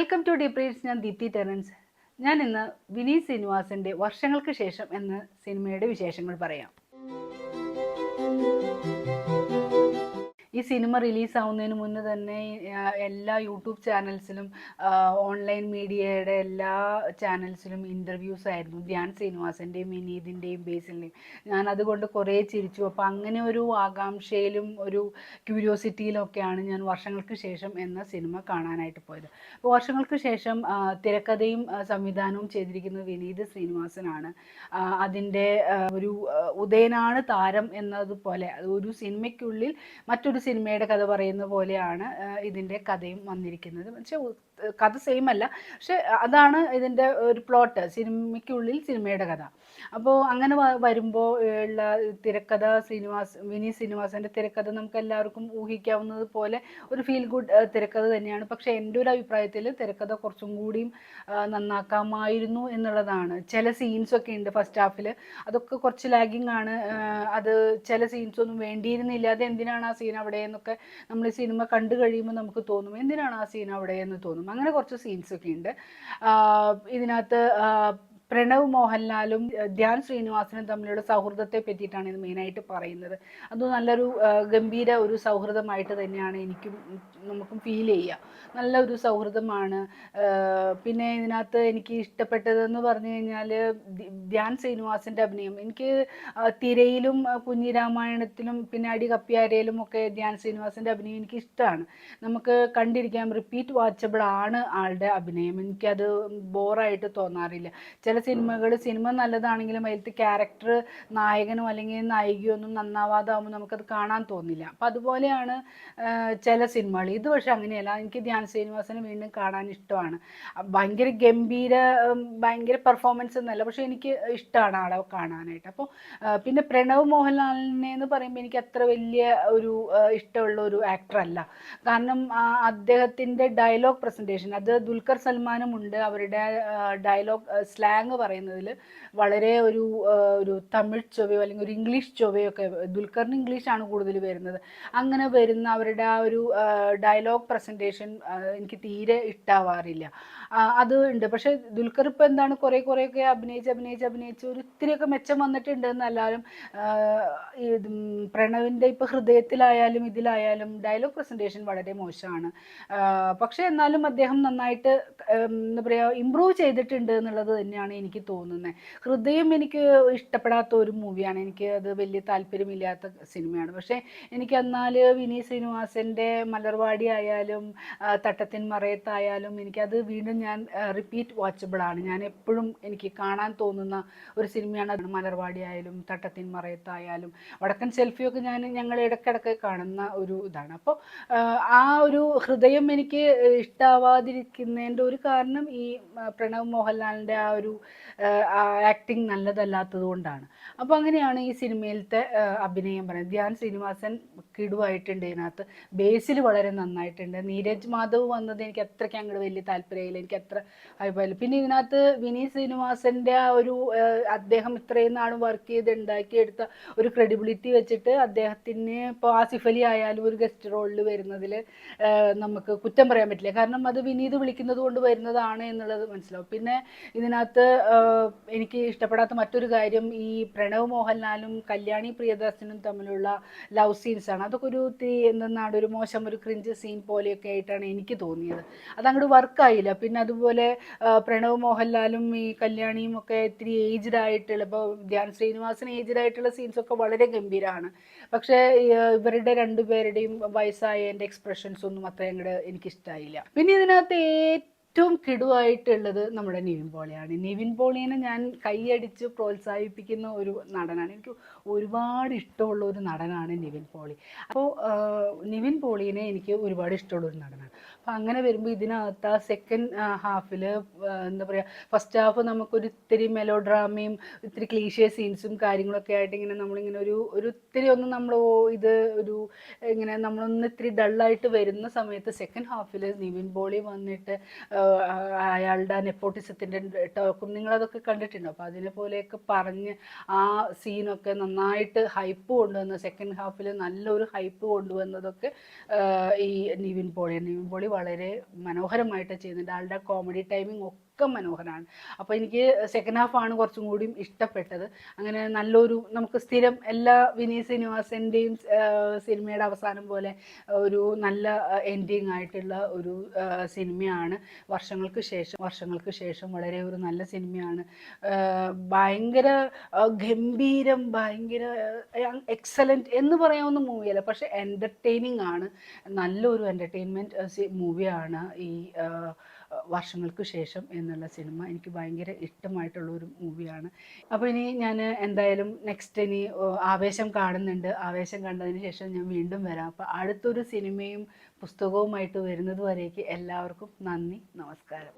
Welcome to deep reads. ഞാൻ Deepthi Terence. ഞാൻ ഇന്ന് വിനീത് ശ്രീനിവാസന്റെ വർഷങ്ങൾക്ക് ശേഷം എന്ന സിനിമയുടെ വിശേഷങ്ങൾ പറയാം. ഈ സിനിമ റിലീസാവുന്നതിന് മുന്നേ തന്നെ എല്ലാ യൂട്യൂബ് ചാനൽസിലും ഓൺലൈൻ മീഡിയയുടെ എല്ലാ ചാനൽസിലും ഇൻ്റർവ്യൂസ് ആയിരുന്നു ധ്യാൻ ശ്രീനിവാസൻ്റെയും വിനീതിൻ്റെയും ബേസിൻ്റെയും. ഞാൻ അതുകൊണ്ട് കുറേ ചിരിച്ചു. അപ്പോൾ അങ്ങനെ ഒരു ആകാംക്ഷയിലും ഒരു ക്യൂരിയോസിറ്റിയിലൊക്കെയാണ് ഞാൻ വർഷങ്ങൾക്ക് ശേഷം എന്ന സിനിമ കാണാനായിട്ട് പോയത്. അപ്പോൾ വർഷങ്ങൾക്ക് ശേഷം തിരക്കഥയും സംവിധാനവും ചെയ്തിരിക്കുന്നത് വിനീത് ശ്രീനിവാസനാണ്. അതിൻ്റെ ഒരു ഉദയനാണ് താരം എന്നതുപോലെ ഒരു സിനിമയ്ക്കുള്ളിൽ മറ്റൊരു സിനിമയുടെ കഥ പറയുന്ന പോലെയാണ് ഇതിൻ്റെ കഥയും വന്നിരിക്കുന്നത്. പക്ഷേ കഥ സെയിം അല്ല, പക്ഷെ അതാണ് ഇതിൻ്റെ ഒരു പ്ലോട്ട്, സിനിമയ്ക്കുള്ളിൽ സിനിമയുടെ കഥ. അപ്പോൾ അങ്ങനെ വരുമ്പോൾ ഉള്ള തിരക്കഥ വിനീത് ശ്രീനിവാസൻ്റെ തിരക്കഥ നമുക്ക് എല്ലാവർക്കും ഊഹിക്കാവുന്നത് പോലെ ഒരു ഫീൽ ഗുഡ് തിരക്കഥ തന്നെയാണ്. പക്ഷേ എൻ്റെ ഒരു അഭിപ്രായത്തിൽ തിരക്കഥ കുറച്ചും കൂടിയും നന്നാക്കാമായിരുന്നു എന്നുള്ളതാണ്. ചില സീൻസൊക്കെ ഉണ്ട് ഫസ്റ്റ് ഹാഫിൽ, അതൊക്കെ കുറച്ച് ലാഗിങ് ആണ്. അത് ചില സീൻസൊന്നും വേണ്ടിയിരുന്നില്ല. അത് എന്തിനാണ് ആ സീൻ അവിടെ എന്നൊക്കെ നമ്മൾ ഈ സിനിമ കണ്ടു കഴിയുമ്പോൾ നമുക്ക് തോന്നും, എന്തിനാണ് ആ സീൻ അവിടെ എന്ന് തോന്നും. അങ്ങനെ കുറച്ച് സീൻസൊക്കെ ഉണ്ട് ഇതിനകത്ത്. പ്രണവ് മോഹൻലാലും ധ്യാൻ ശ്രീനിവാസനും തമ്മിലുള്ള സൗഹൃദത്തെ പറ്റിയിട്ടാണ് ഇത് മെയിനായിട്ട് പറയുന്നത്. അത് നല്ലൊരു ഗംഭീര ഒരു സൗഹൃദമായിട്ട് തന്നെയാണ് നമുക്കും ഫീൽ ചെയ്യുക. നല്ലൊരു സൗഹൃദമാണ്. പിന്നെ ഇതിനകത്ത് എനിക്ക് ഇഷ്ടപ്പെട്ടതെന്ന് പറഞ്ഞു കഴിഞ്ഞാൽ ധ്യാൻ ശ്രീനിവാസൻ്റെ അഭിനയം. എനിക്ക് തിരയിലും കുഞ്ഞിരാമായണത്തിലും പിന്നെ അടി കപ്പിയാരയിലും ഒക്കെ ധ്യാൻ ശ്രീനിവാസൻ്റെ അഭിനയം എനിക്ക് ഇഷ്ടമാണ്. നമുക്ക് കണ്ടിരിക്കാം, റിപ്പീറ്റ് വാച്ചബിൾ ആണ് ആളുടെ അഭിനയം. എനിക്കത് ബോറായിട്ട് തോന്നാറില്ല. ചില സിനിമ നല്ലതാണെങ്കിലും അതിലത്തെ ക്യാരക്ടർ നായകനോ അല്ലെങ്കിൽ നായികയോ ഒന്നും നന്നാവാതാവുമ്പോൾ നമുക്കത് കാണാൻ തോന്നില്ല. അപ്പം അതുപോലെയാണ് ചില സിനിമകൾ. ഇത് പക്ഷെ അങ്ങനെയല്ല. എനിക്ക് ധ്യാൻ ശ്രീനിവാസനെ വീണ്ടും കാണാൻ ഇഷ്ടമാണ്. ഭയങ്കര പെർഫോമൻസ് എന്നല്ല, പക്ഷെ എനിക്ക് ഇഷ്ടമാണ് ആളെ കാണാനായിട്ട്. അപ്പോൾ പിന്നെ പ്രണവ് മോഹൻലാലിനെ എന്ന് പറയുമ്പോൾ എനിക്ക് അത്ര വലിയ ഒരു ഇഷ്ടമുള്ള ഒരു ആക്ടറല്ല. കാരണം അദ്ദേഹത്തിൻ്റെ ഡയലോഗ് പ്രസൻറ്റേഷൻ, അത് ദുൽഖർ സൽമാനും ഉണ്ട്. അവരുടെ ഡയലോഗ് സ്ലാങ് പറയുന്നതിൽ വളരെ ഒരു തമിഴ് ചൊവ്വയോ അല്ലെങ്കിൽ ഒരു ഇംഗ്ലീഷ് ചൊവ്വയൊക്കെ, ദുൽഖറിന് ഇംഗ്ലീഷാണ് കൂടുതൽ വരുന്നത്. അങ്ങനെ വരുന്ന അവരുടെ ആ ഒരു ഡയലോഗ് പ്രസൻറ്റേഷൻ എനിക്ക് തീരെ ഇഷ്ടാവാറില്ല. അത് ഉണ്ട്. പക്ഷേ ദുൽഖർ ഇപ്പോൾ എന്താണ് കുറേയൊക്കെ അഭിനയിച്ച് ഒരു ഇത്തിരിയൊക്കെ മെച്ചം വന്നിട്ടുണ്ട് എന്നല്ലാലും പ്രണവിൻ്റെ ഇപ്പോൾ ഹൃദയത്തിലായാലും ഇതിലായാലും ഡയലോഗ് പ്രസൻറ്റേഷൻ വളരെ മോശമാണ്. പക്ഷേ എന്നാലും അദ്ദേഹം നന്നായിട്ട് എന്താ പറയുക ഇമ്പ്രൂവ് ചെയ്തിട്ടുണ്ട് എന്നുള്ളത് തന്നെയാണ് എനിക്ക് തോന്നുന്നത്. ഹൃദയം എനിക്ക് ഇഷ്ടപ്പെടാത്ത ഒരു മൂവിയാണ്. എനിക്ക് അത് വലിയ താല്പര്യമില്ലാത്ത സിനിമയാണ്. പക്ഷേ എനിക്ക് എന്നാൽ വിനീത് ശ്രീനിവാസൻ്റെ മലർവാടി ആയാലും തട്ടത്തിൻ മറയത്തായാലും എനിക്കത് വീണ്ടും ഞാൻ റിപ്പീറ്റ് വാച്ചബിൾ ആണ്. ഞാൻ എപ്പോഴും എനിക്ക് കാണാൻ തോന്നുന്ന ഒരു സിനിമയാണ് മലർവാടി ആയാലും തട്ടത്തിൻ മറയത്തായാലും. വടക്കൻ സെൽഫിയൊക്കെ ഞങ്ങൾ ഇടയ്ക്കിടയ്ക്ക് കാണുന്ന ഒരു ഇതാണ്. അപ്പോൾ ആ ഒരു ഹൃദയം എനിക്ക് ഇഷ്ടാവാതിരിക്കുന്നതിൻ്റെ ഒരു കാരണം ഈ പ്രണവ് മോഹൻലാലിൻ്റെ ആ ഒരു ആക്ടിങ് നല്ലതല്ലാത്തത് കൊണ്ടാണ്. അപ്പോൾ അങ്ങനെയാണ് ഈ സിനിമയിലത്തെ അഭിനയം പറയുന്നത്. ധ്യാൻ ശ്രീനിവാസൻ കിടുവായിട്ടുണ്ട്. ഇതിനകത്ത് ബേസിൽ വളരെ നന്നായിട്ടുണ്ട്. നീരജ് മാധവ് വന്നത് എനിക്ക് അത്രയ്ക്ക് അങ്ങോട്ട് വലിയ താല്പര്യമില്ല, എനിക്ക് അത്ര അഭിപ്രായമില്ല. പിന്നെ ഇതിനകത്ത് വിനീത് ശ്രീനിവാസൻ്റെ ആ ഒരു അദ്ദേഹം ഇത്രയും നാളും വർക്ക് ചെയ്ത് ഉണ്ടാക്കിയെടുത്ത ഒരു ക്രെഡിബിലിറ്റി വെച്ചിട്ട് അദ്ദേഹത്തിന് ഇപ്പോൾ ആസിഫ് അലി ആയാലും ഒരു ഗസ്റ്റ് റോളിൽ വരുന്നതിൽ നമുക്ക് കുറ്റം പറയാൻ പറ്റില്ല. കാരണം അത് വിനീത് വിളിക്കുന്നത് കൊണ്ട് വരുന്നതാണ് എന്നുള്ളത് മനസ്സിലാവും. പിന്നെ ഇതിനകത്ത് എനിക്ക് ഇഷ്ടപ്പെടാത്ത മറ്റൊരു കാര്യം ഈ പ്രണവ് മോഹൻലാലും കല്യാണി പ്രിയദർശനും തമ്മിലുള്ള ലവ് സീൻസാണ്. അതൊക്കെ എന്തെന്നാണ് ഒരു മോശം ഒരു ക്രിഞ്ച് സീൻ പോലെയൊക്കെ ആയിട്ടാണ് എനിക്ക് തോന്നിയത്. അതങ്ങോട്ട് വർക്കായില്ല. പിന്നെ അതുപോലെ പ്രണവ് മോഹൻലാലും ഈ കല്യാണിയും ഒക്കെ ഇത്തിരി ഏജ്ഡ് ആയിട്ടുള്ള, ഇപ്പോൾ ധ്യാൻ ശ്രീനിവാസൻ ഏജ്ഡ് ആയിട്ടുള്ള സീൻസൊക്കെ വളരെ ഗംഭീരമാണ്. പക്ഷേ ഇവരുടെ രണ്ടുപേരുടെയും വയസ്സായതിൻ്റെ എക്സ്പ്രഷൻസ് ഒന്നും അത്ര അങ്ങോട്ട് എനിക്കിഷ്ടമായില്ല. പിന്നെ ഇതിനകത്ത് ഏറ്റവും കിടുവായിട്ടുള്ളത് നമ്മുടെ നിവിൻ പോളിയാണ്. നിവിൻ പോളിനെ ഞാൻ കൈയടിച്ച് പ്രോത്സാഹിപ്പിക്കുന്ന ഒരു നടനാണ്. എനിക്ക് ഒരുപാട് ഇഷ്ടമുള്ള ഒരു നടനാണ് നിവിൻ പോളി. അപ്പോൾ നിവിൻ പോളിനെ എനിക്ക് ഒരുപാട് ഇഷ്ടമുള്ളൊരു നടനാണ്. അപ്പോൾ അങ്ങനെ വരുമ്പോൾ ഇതിനകത്ത് ആ സെക്കൻഡ് ഹാഫിൽ എന്താ പറയുക, ഫസ്റ്റ് ഹാഫ് നമുക്കൊരു ഇത്തിരി മെലോ ഡ്രാമയും ഇത്തിരി ക്ലീഷേ സീൻസും കാര്യങ്ങളൊക്കെ ആയിട്ട് ഇങ്ങനെ നമ്മളിങ്ങനെ ഒരു ഇത്തിരി ഒന്ന് നമ്മൾ ഇങ്ങനെ നമ്മളൊന്ന് ഇത്തിരി ഡള്ളായിട്ട് വരുന്ന സമയത്ത് സെക്കൻഡ് ഹാഫിൽ നിവിൻ പോളി വന്നിട്ട് അയാളുടെ നെപ്പോട്ടിസത്തിൻ്റെ ടോക്കും നിങ്ങളതൊക്കെ കണ്ടിട്ടുണ്ടോ? അപ്പോൾ അതിനെ പോലെയൊക്കെ പറഞ്ഞ് ആ സീനൊക്കെ നന്നായിട്ട് ഹൈപ്പ് കൊണ്ടുവന്ന, സെക്കൻഡ് ഹാഫിൽ നല്ലൊരു ഹൈപ്പ് കൊണ്ടുവന്നതൊക്കെ ഈ നിവിൻ പോളി വളരെ മനോഹരമായിട്ട് ചെയ്യുന്നുണ്ട്. ആളുടെ കോമഡി ടൈമിംഗ് ഒക്കെ മനോഹരമാണ്. അപ്പോൾ എനിക്ക് സെക്കൻഡ് ഹാഫാണ് കുറച്ചും കൂടിയും ഇഷ്ടപ്പെട്ടത്. അങ്ങനെ നല്ലൊരു നമുക്ക് സ്ഥിരം എല്ലാ വിനീത് ശ്രീനിവാസൻ്റെയും സിനിമയുടെ അവസാനം പോലെ ഒരു നല്ല എൻഡിങ് ആയിട്ടുള്ള ഒരു സിനിമയാണ്. വർഷങ്ങൾക്ക് ശേഷം വളരെ ഒരു നല്ല സിനിമയാണ്. ഭയങ്കര ഗംഭീരം, ഭയങ്കര എക്സലൻറ്റ് എന്ന് പറയാവുന്ന മൂവിയല്ല, പക്ഷെ എൻ്റർടൈനിങ് ആണ്. നല്ലൊരു എൻ്റർടൈൻമെൻറ്റ് മൂവിയാണ് ഈ വർഷങ്ങൾക്ക് ശേഷം എന്നുള്ള സിനിമ. എനിക്ക് ഭയങ്കര ഇഷ്ടമായിട്ടുള്ള ഒരു മൂവിയാണ്. അപ്പോൾ ഇനി ഞാൻ എന്തായാലും നെക്സ്റ്റ് ഇനി ആവേശം കാണുന്നുണ്ട്. ആവേശം കണ്ടതിന് ശേഷം ഞാൻ വീണ്ടും വരാം. അപ്പോൾ അടുത്തൊരു സിനിമയും പുസ്തകവുമായിട്ട് വരുന്നത് വരേക്ക് എല്ലാവർക്കും നന്ദി, നമസ്കാരം.